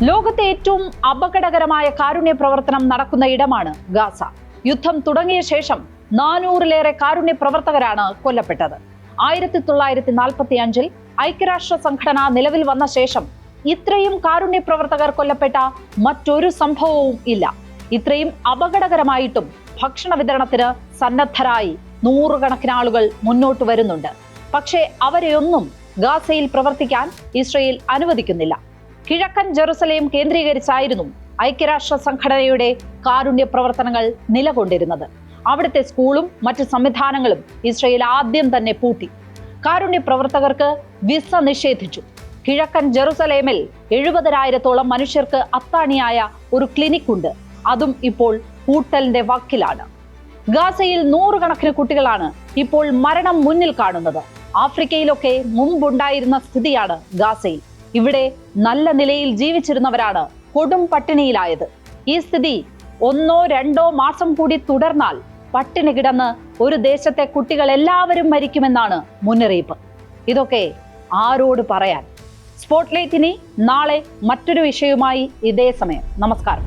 ലോകത്തെ ഏറ്റവും അപകടകരമായ കാരുണ്യ പ്രവർത്തനം നടക്കുന്ന ഇടമാണ് ഗാസ. യുദ്ധം തുടങ്ങിയ ശേഷം 400-ലേറെ കാരുണ്യ പ്രവർത്തകരാണ് കൊല്ലപ്പെട്ടത്. 1945-ൽ ഐക്യരാഷ്ട്ര സംഘടന നിലവിൽ വന്ന ശേഷം ഇത്രയും കാരുണ്യ പ്രവർത്തകർ കൊല്ലപ്പെട്ട മറ്റൊരു സംഭവവും ഇല്ല. ഇത്രയും അപകടകരമായിട്ടും ഭക്ഷണ വിതരണത്തിന് സന്നദ്ധരായി നൂറുകണക്കിന് ആളുകൾ മുന്നോട്ട് വരുന്നുണ്ട്. പക്ഷേ അവരെയൊന്നും ഗാസയിൽ പ്രവർത്തിക്കാൻ ഇസ്രയേൽ അനുവദിക്കുന്നില്ല. കിഴക്കൻ ജെറുസലേം കേന്ദ്രീകരിച്ചായിരുന്നു ഐക്യരാഷ്ട്ര സംഘടനയുടെ കാരുണ്യ പ്രവർത്തനങ്ങൾ നിലകൊണ്ടിരുന്നത്. അവിടുത്തെ സ്കൂളും മറ്റ് സംവിധാനങ്ങളും ഇസ്രയേൽ ആദ്യം തന്നെ പൂട്ടി. കാരുണ്യ പ്രവർത്തകർക്ക് വിസ നിഷേധിച്ചു. കിഴക്കൻ ജെറുസലേമിൽ 70,000-ഓളം മനുഷ്യർക്ക് അത്താണിയായ ഒരു ക്ലിനിക് ഉണ്ട്. അതും ഇപ്പോൾ പൂട്ടലിന്റെ വക്കിലാണ്. ഗാസയിൽ നൂറുകണക്കിന് കുട്ടികളാണ് ഇപ്പോൾ മരണം മുന്നിൽ കാണുന്നത്. ആഫ്രിക്കയിലൊക്കെ മുമ്പുണ്ടായിരുന്ന സ്ഥിതിയാണ് ഗാസയിൽ. ഇവിടെ നല്ല നിലയിൽ ജീവിച്ചിരുന്നവരാണ് കൊടും പട്ടിണിയിലായത്. ഈ സ്ഥിതി 1-2 മാസം കൂടി തുടർന്നാൽ പട്ടിണി കിടന്ന് ഒരു ദേശത്തെ കുട്ടികൾ എല്ലാവരും മരിക്കുമെന്നാണ് മുന്നറിയിപ്പ്. ഇതൊക്കെ ആരോട് പറയാൻ? സ്പോട്ട്ലൈറ്റ് ഇനി നാളെ മറ്റൊരു വിഷയവുമായി ഇതേ സമയം. നമസ്കാരം.